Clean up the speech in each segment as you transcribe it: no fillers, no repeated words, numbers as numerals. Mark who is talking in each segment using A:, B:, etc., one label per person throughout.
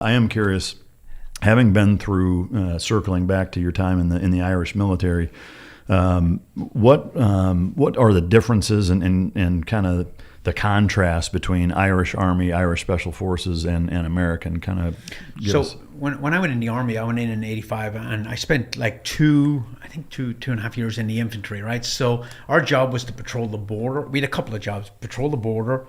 A: I am curious, having been through circling back to your time in the Irish military. What are the differences and kind of the contrast between Irish Army, Irish Special Forces, and American? Kind of.
B: So when I went in the Army, I went in '85, and I spent like two and a half years in the infantry, right? So our job was to patrol the border. We had a couple of jobs: patrol the border.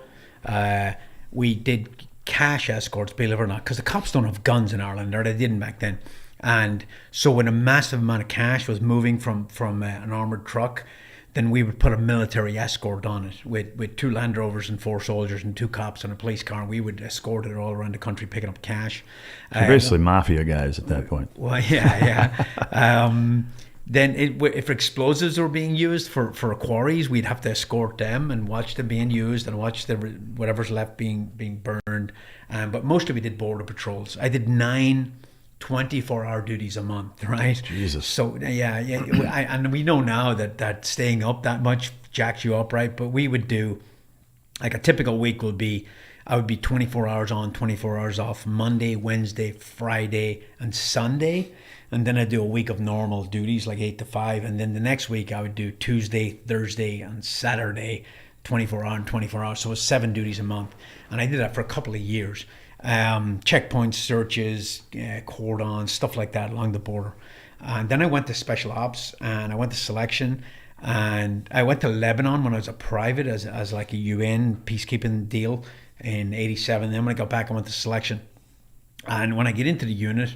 B: We did cash escorts, believe it or not, because the cops don't have guns in Ireland, or they didn't back then. And so when a massive amount of cash was moving from an armoured truck, then we would put a military escort on it with 2 Land Rovers and 4 soldiers and 2 cops and a police car. And we would escort it all around the country picking up cash.
A: So basically mafia guys at that point.
B: Well, yeah. Then if explosives were being used for quarries, we'd have to escort them and watch them being used and watch whatever's left being burned. But mostly we did border patrols. I did 9 24-hour duties a month, right?
A: Jesus.
B: So and we know now that staying up that much jacks you up, right? But we would do, like, a typical week would be, I would be 24 hours on, 24 hours off, Monday, Wednesday, Friday, and Sunday. And then I'd do a week of normal duties, like 8 to 5. And then the next week I would do Tuesday, Thursday, and Saturday, 24 hours and 24 hours. So it was 7 duties a month. And I did that for a couple of years. Checkpoint searches, cordons, stuff like that along the border. And then I went to special ops, and I went to selection, and I went to Lebanon when I was a private as like a UN peacekeeping deal in '87. Then when I got back, I went to selection. And when I get into the unit,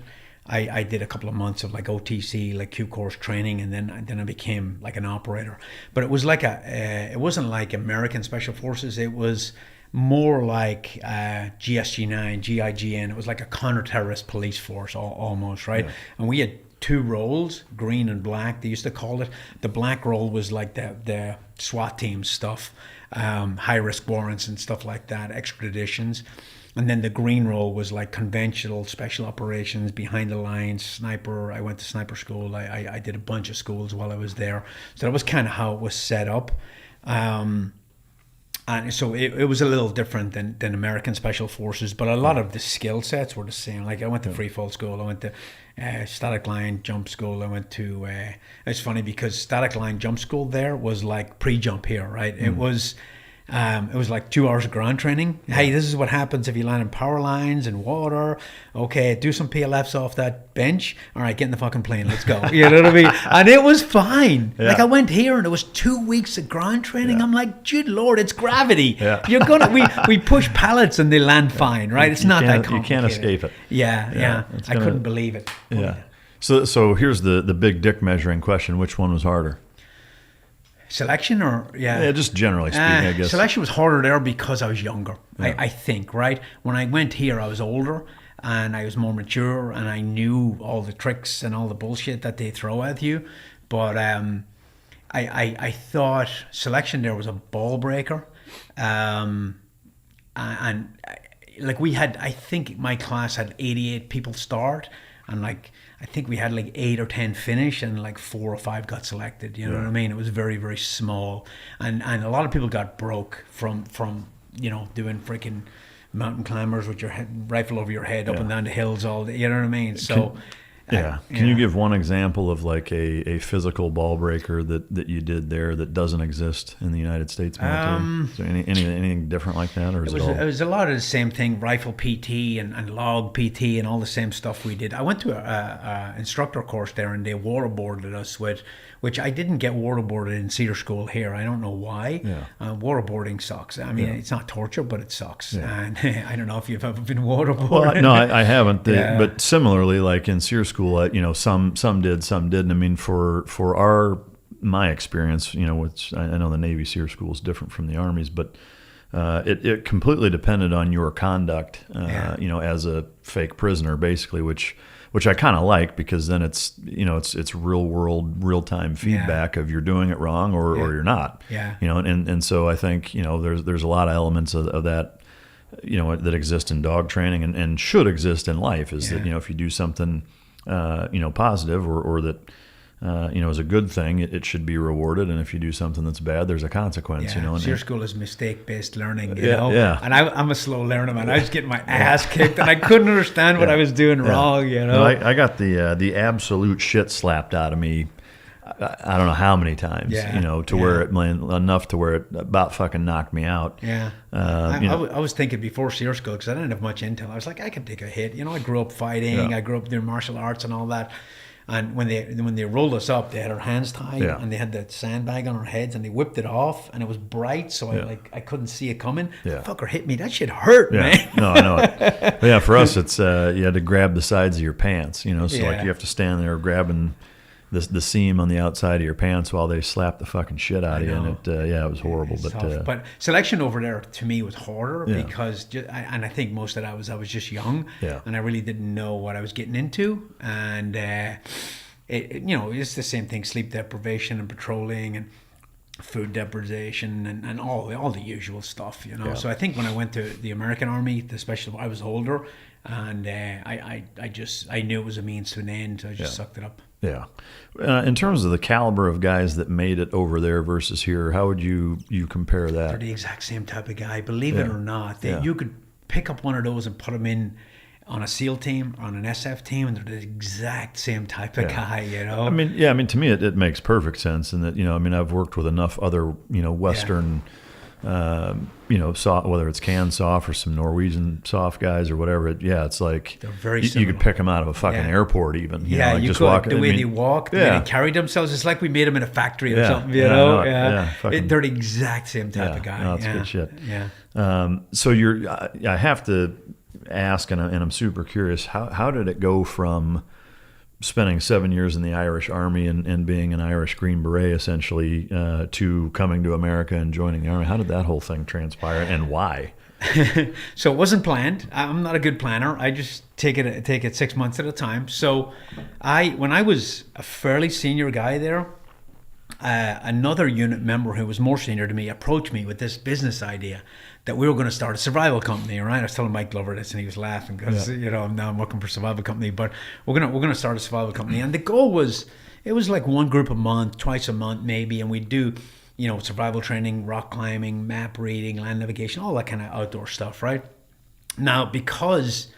B: I did a couple of months of like OTC, like Q course training, and then I became like an operator. But it was like it wasn't like American Special Forces. It was more like GSG-9, GIGN. It was like a counter-terrorist police force almost, right? Yeah. And we had 2 roles, green and black, they used to call it. The black role was like the SWAT team stuff, high-risk warrants and stuff like that, extraditions. And then the green role was like conventional special operations, behind the lines, sniper. I went to sniper school. I did a bunch of schools while I was there. So that was kind of how it was set up. And so it was a little different than American Special Forces, but a lot of the skill sets were the same. Like, I went to free fall school, I went to static line jump school, I went to, it's funny because static line jump school there was like pre-jump here, right? It was like 2 hours of ground training. Hey, this is what happens if you land in power lines and water. Okay, do some PLFs off that bench. All right, get in the fucking plane. Let's go. You know what I mean? And it was fine. Yeah. Like, I went here and it was 2 weeks of ground training. Yeah. I'm like, good Lord, it's gravity. Yeah. We push pallets and they land fine, right? It's not that complicated.
A: You can't escape it.
B: Yeah. I couldn't believe it.
A: Yeah. So here's the big dick measuring question. Which one was harder?
B: Selection or
A: yeah, just generally speaking, I guess.
B: Selection was harder there because I was younger. Yeah. I think, right? When I went here, I was older and I was more mature and I knew all the tricks and all the bullshit that they throw at you. But I thought selection there was a ball breaker, and like we had, I think my class had 88 people start, and like, I think we had like 8 or 10 finish and like 4 or 5 got selected. You know what I mean? It was very, very small. And a lot of people got broke from doing freaking mountain climbers with your rifle over your head up and down the hills all day. You know what I mean? So...
A: Can you give one example of like a physical ball breaker that you did there that doesn't exist in the United States military? Is there anything different like that, or is it all?
B: It was a lot of the same thing, rifle PT and log PT and all the same stuff we did. I went to a instructor course there and they waterboarded us which I didn't get waterboarded in Cedar School here. I don't know why. Yeah. Waterboarding sucks. I mean, it's not torture, but it sucks. Yeah. And I don't know if you've ever been waterboarded.
A: Well, no, I haven't. But similarly, like in Cedar School, some did, some didn't. I mean, for my experience, which I know the Navy SEER School is different from the Army's, but it completely depended on your conduct, as a fake prisoner, basically, which I kind of like, because then it's real world, real time feedback of you're doing it wrong or you're not. Yeah. And so I think there's a lot of elements of that that exist in dog training and should exist in life. Is that if you do something positive or that is a good thing. It should be rewarded, and if you do something that's bad, there's a consequence.
B: Yeah.
A: And
B: SEER school is mistake-based learning. You
A: Yeah,
B: know,
A: yeah.
B: And I'm a slow learner, man. I was getting my ass kicked, and I couldn't understand what I was doing wrong. You know,
A: I got the absolute shit slapped out of me. I don't know how many times, where it enough to where it about fucking knocked me out.
B: Yeah. I was thinking before SEER school, because I didn't have much intel. I was like, I can take a hit. You know, I grew up fighting. I grew up doing martial arts and all that. And when they rolled us up, they had our hands tied and they had that sandbag on our heads and they whipped it off and it was bright, so I couldn't see it coming.
A: Yeah.
B: Fucker hit me. That shit hurt, man.
A: No, I know it. But yeah, for us, it's you had to grab the sides of your pants. So like you have to stand there grabbing the seam on the outside of your pants while they slap the fucking shit out of you. And it was horrible.
B: But selection over there to me was harder because I think most of that was I was just young and I really didn't know what I was getting into, and it's the same thing: sleep deprivation and patrolling and food deprivation and all the usual stuff. So I think when I went to the American Army, especially I was older, and I knew it was a means to an end, so I just sucked it up.
A: Yeah. In terms of the caliber of guys that made it over there versus here, how would you compare that?
B: They're the exact same type of guy, believe it or not. You could pick up one of those and put them in on a SEAL team or on an SF team, and they're the exact same type of guy, I
A: mean, to me, it makes perfect sense. And that, I've worked with enough other, Western, whether it's CanSoft or some Norwegian soft guys or whatever. It's like
B: they're very
A: you could pick them out of a fucking airport even.
B: You
A: just
B: could.
A: Walk.
B: The way they walk, the way they carry themselves, it's like we made them in a factory or something. They're the exact same type of guy.
A: No, that's good shit.
B: Yeah.
A: So I have to ask, and I'm super curious, how did it go from spending 7 years in the Irish Army and being an Irish Green Beret essentially to coming to America and joining the Army? How did that whole thing transpire, and why?
B: So it wasn't planned. I'm not a good planner. I just take it 6 months at a time. So when I was a fairly senior guy there, another unit member who was more senior to me approached me with this business idea that we were going to start a survival company. Right? I was telling Mike Glover this, and he was laughing because now I'm working for a survival company. But we're gonna start a survival company, and the goal was it was like one group a month, twice a month maybe, and we'd do survival training, rock climbing, map reading, land navigation, all that kind of outdoor stuff. Right? Now because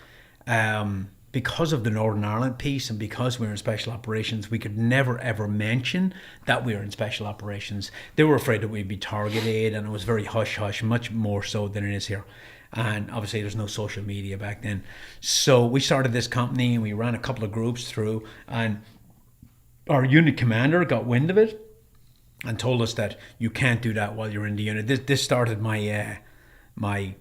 B: of the Northern Ireland piece and because we were in special operations, we could never ever mention that we were in special operations. They were afraid that we'd be targeted, and it was very hush-hush, much more so than it is here. And obviously there's no social media back then. So we started this company and we ran a couple of groups through, and our unit commander got wind of it and told us that you can't do that while you're in the unit. This started my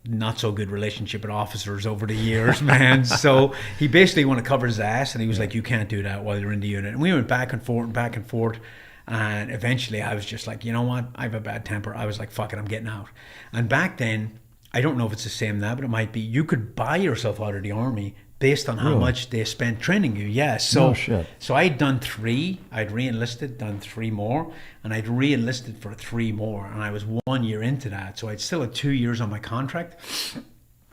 B: not so good relationship with officers over the years, man. So he basically wanted to cover his ass, and he was like, you can't do that while you're in the unit. And we went back and forth. And eventually I was just like, you know what? I have a bad temper. I was like, fuck it, I'm getting out. And back then, I don't know if it's the same now, but it might be, you could buy yourself out of the Army based on how much they spent training you. Yeah. So, so I'd done 3, I'd re-enlisted, done 3 more, and I'd re-enlisted for 3 more. And I was 1 year into that. So I'd still had 2 years on my contract.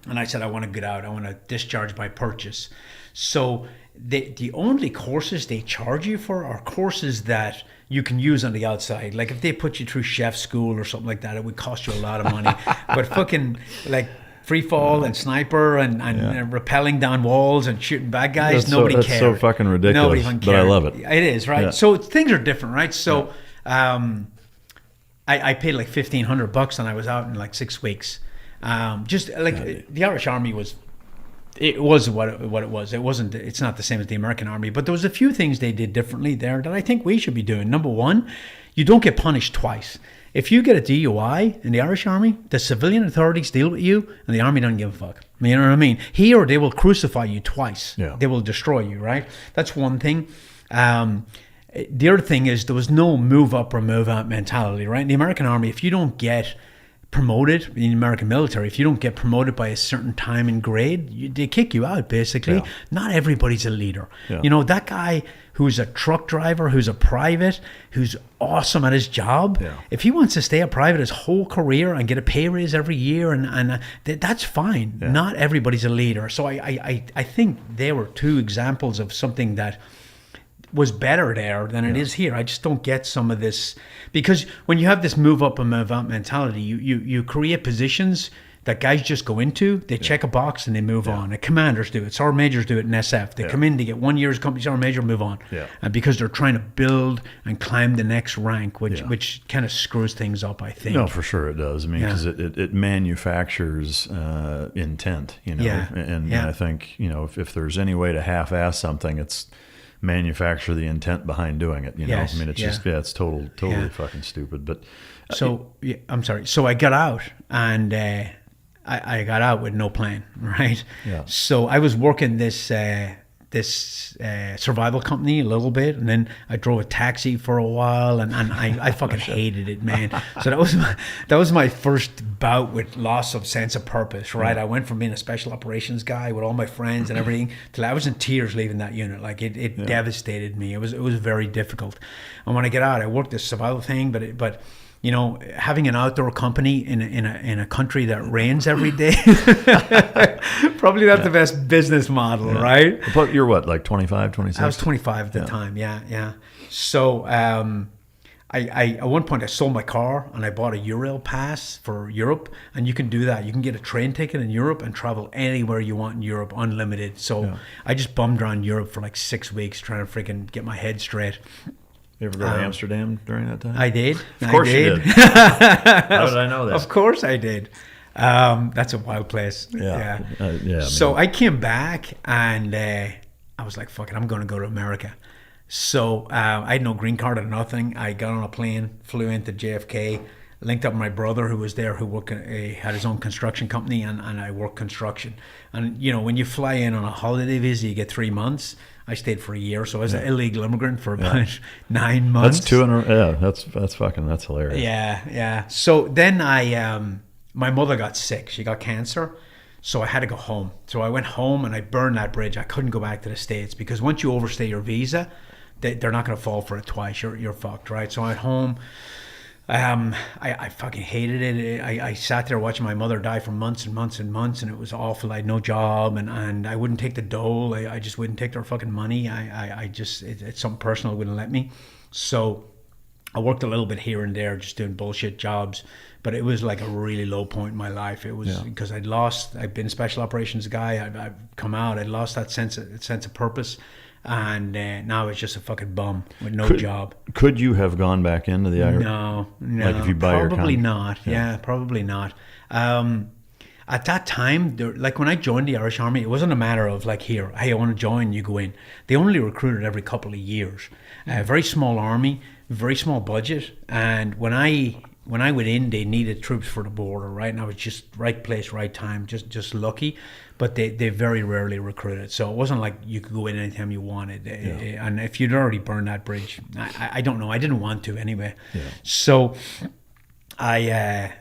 B: And I said, I want to get out. I want to discharge by purchase. So the only courses they charge you for are courses that you can use on the outside. Like if they put you through chef school or something like that, it would cost you a lot of money. But fucking like free fall and sniper and rappelling down walls and shooting bad guys, nobody cares.
A: That's so fucking ridiculous, but I love it.
B: It is, right? Yeah. So things are different, right? So I paid like $1,500 and I was out in like 6 weeks. Just like the Irish Army was what it was. It's not the same as the American Army, but there was a few things they did differently there that I think we should be doing. Number one, you don't get punished twice. If you get a DUI in the Irish Army, the civilian authorities deal with you, and the Army don't give a fuck. You know what I mean? Here, they will crucify you twice. Yeah. They will destroy you, right? That's one thing. The other thing is there was no move up or move out mentality, right? In the American Army, if you don't get promoted in the American military, if you don't get promoted by a certain time and grade, they kick you out, basically. Yeah. Not everybody's a leader. Yeah. You know, that guy who's a truck driver, who's a private, who's awesome at his job, if he wants to stay a private his whole career and get a pay raise every year, and that's fine. Yeah. Not everybody's a leader. So I think they were 2 examples of something that was better there than it is here. I just don't get some of this, because when you have this move up and move out mentality, you create positions that guys just go into, they check a box and they move on. And commanders do it. Sergeant majors do it in SF. They come in, they get 1 year's company sergeant major, move on.
A: Yeah.
B: And because they're trying to build and climb the next rank, which kind of screws things up, I think.
A: No, for sure it does. I mean, because it manufactures intent, you know. And I think, you know, if there's any way to half-ass something, it's manufacture the intent behind doing it, you know. I mean, it's just, it's totally fucking stupid. But
B: so, I'm sorry. So I got out, and I got out with no plan, right?
A: Yeah.
B: So I was working this survival company a little bit, and then I drove a taxi for a while, and I fucking hated it, man. So that was my first bout with loss of sense of purpose, right? I went from being a special operations guy with all my friends and everything till I was in tears leaving that unit. Like it devastated me. It was very difficult. And when I get out, I worked this survival thing, but you know, having an outdoor company in a country that rains every day, probably not the best business model, right?
A: But you're what, like 25, 26?
B: I was 25 at the time, yeah. So I at one point I sold my car and I bought a Eurail pass for Europe, and you can do that. You can get a train ticket in Europe and travel anywhere you want in Europe, unlimited. So I just bummed around Europe for like 6 weeks trying to freaking get my head straight.
A: You ever go to Amsterdam during that time?
B: I did.
A: Of course you did. How did I know that?
B: Of course I did. That's a wild place.
A: Yeah.
B: So I came back, and I was like, fuck it, I'm going to go to America. So I had no green card or nothing. I got on a plane, flew into JFK, linked up with my brother who was there, who had his own construction company, and I worked construction. And, you know, when you fly in on a holiday visa, you get 3 months. I stayed for a year, so I was an illegal immigrant for about 9 months.
A: That's that's hilarious.
B: Yeah. So then my mother got sick. She got cancer, so I had to go home. So I went home and I burned that bridge. I couldn't go back to the States because once you overstay your visa, they're not going to fall for it twice. You're fucked, right? So I went home. I fucking hated it. I sat there watching my mother die for months and months and months, and it was awful. I had no job, and I wouldn't take the dole. I just wouldn't take their fucking money. It's something personal, wouldn't let me. So I worked a little bit here and there, just doing bullshit jobs, but it was like a really low point in my life. It was because I'd been a special operations guy. I've come out. I'd lost that sense of purpose. And now it's just a fucking bum with no job.
A: Could you have gone back into the Irish?
B: No.
A: Like if you buy
B: probably
A: your
B: not. Yeah, probably not. At that time, like when I joined the Irish Army, it wasn't a matter of like, hey, I want to join, you go in. They only recruited every couple of years. Very small army, very small budget, and when I went in, they needed troops for the border, right? And I was just right place, right time, just lucky. But they very rarely recruited. So it wasn't like you could go in anytime you wanted. And if you'd already burned that bridge, I don't know. I didn't want to anyway. Yeah. So I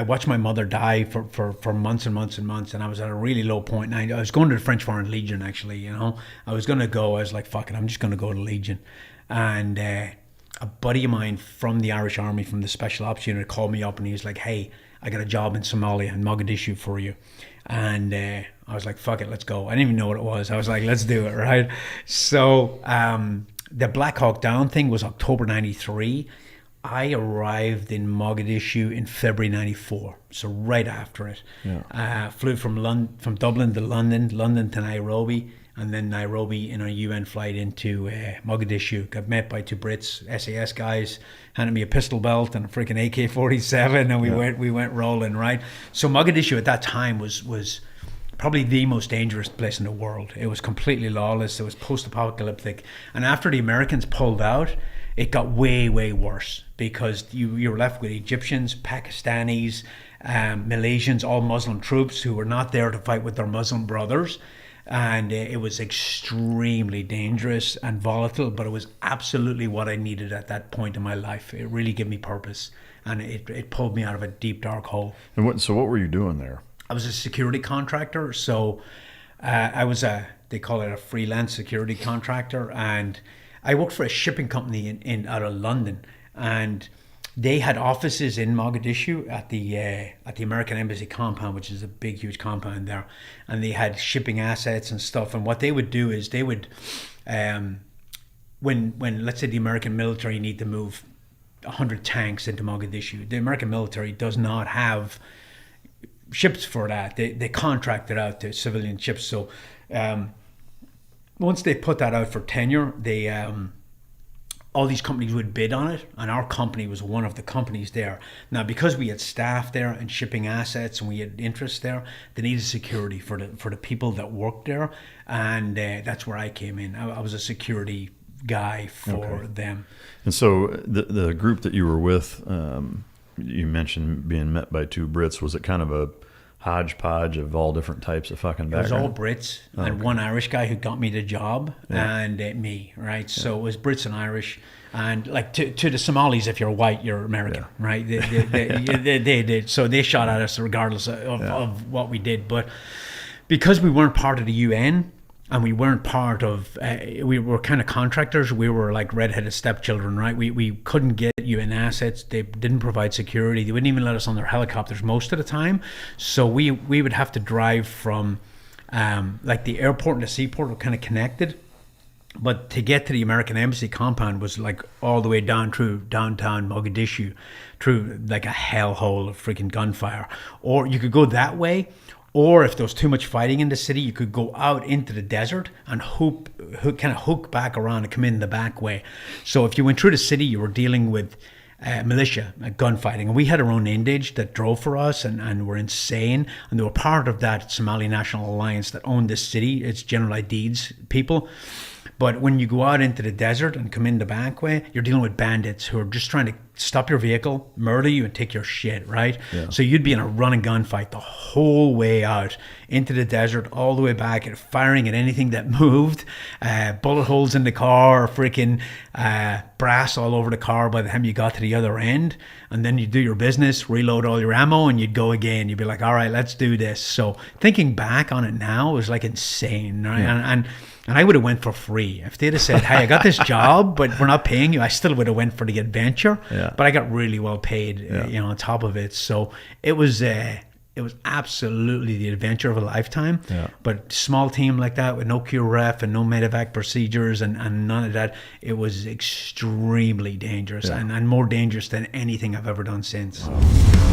B: watched my mother die for months and months and months. And I was at a really low point. And I was going to the French Foreign Legion, actually, you know. I was going to go. I was like, fuck it, I'm just going to go to Legion. And a buddy of mine from the Irish Army, from the Special Ops Unit, called me up and he was like, hey, I got a job in Somalia, in Mogadishu for you. And I was like, fuck it, let's go. I didn't even know what it was. I was like, let's do it, right? So the Black Hawk Down thing was October 93. I arrived in Mogadishu in February 94, so right after it. Yeah. Flew from Dublin to London, London to Nairobi, and then Nairobi in a UN flight into Mogadishu. Got met by two Brits, SAS guys, handed me a pistol belt and a freaking AK-47, and we went rolling, right? So Mogadishu at that time was probably the most dangerous place in the world. It was completely lawless. It was post-apocalyptic. And after the Americans pulled out, it got way, way worse because you were left with Egyptians, Pakistanis, Malaysians, all Muslim troops who were not there to fight with their Muslim brothers. And it was extremely dangerous and volatile, but it was absolutely what I needed at that point in my life. It really gave me purpose, and it pulled me out of a deep, dark hole.
A: And so what were you doing there?
B: I was a security contractor, so they call it a freelance security contractor, and I worked for a shipping company out of London, and they had offices in Mogadishu at the American Embassy compound, which is a big, huge compound there, and they had shipping assets and stuff. And what they would do is they would when let's say the American military need to move 100 tanks into Mogadishu, the American military does not have ships for that. They contract it out to civilian ships. So once they put that out for tenure, they all these companies would bid on it, and our company was one of the companies there. Now, because we had staff there and shipping assets, and we had interest there, they needed security for the people that worked there, and that's where I came in. I was a security guy for them.
A: And so the group that you were with, you mentioned being met by two Brits. Was it kind of a hodgepodge of all different types of fucking background?
B: It was all Brits and one Irish guy who got me the job, and me, right? So it was Brits and Irish, and like to the Somalis, if you're white, you're American, right? They did. So they shot at us regardless of what we did. But because we weren't part of the UN, and we weren't part of, we were kind of contractors. We were like redheaded stepchildren, right? We couldn't get UN assets. They didn't provide security. They wouldn't even let us on their helicopters most of the time. So we would have to drive from, like the airport and the seaport were kind of connected. But to get to the American embassy compound was like all the way down through downtown Mogadishu, through like a hellhole of freaking gunfire. Or you could go that way, or if there was too much fighting in the city, you could go out into the desert and hook back around and come in the back way. So if you went through the city, you were dealing with militia, gunfighting. And we had our own Indage that drove for us and were insane. And they were part of that Somali National Alliance that owned this city. It's General Ideed's people. But when you go out into the desert and come in the back way, you're dealing with bandits who are just trying to stop your vehicle, murder you, and take your shit, right? Yeah. So you'd be in a running gunfight the whole way out into the desert, all the way back, and firing at anything that moved, bullet holes in the car, freaking brass all over the car by the time you got to the other end. And then you do your business, reload all your ammo, and you'd go again. You'd be like, all right, let's do this. So thinking back on it now, it was like insane, right? Yeah. And I would have went for free. If they'd have said, hey, I got this job, but we're not paying you, I still would have went for the adventure. Yeah. But I got really well paid, on top of it. So it was absolutely the adventure of a lifetime. Yeah. But small team like that with no QRF and no medevac procedures and none of that, it was extremely dangerous and more dangerous than anything I've ever done since. Wow.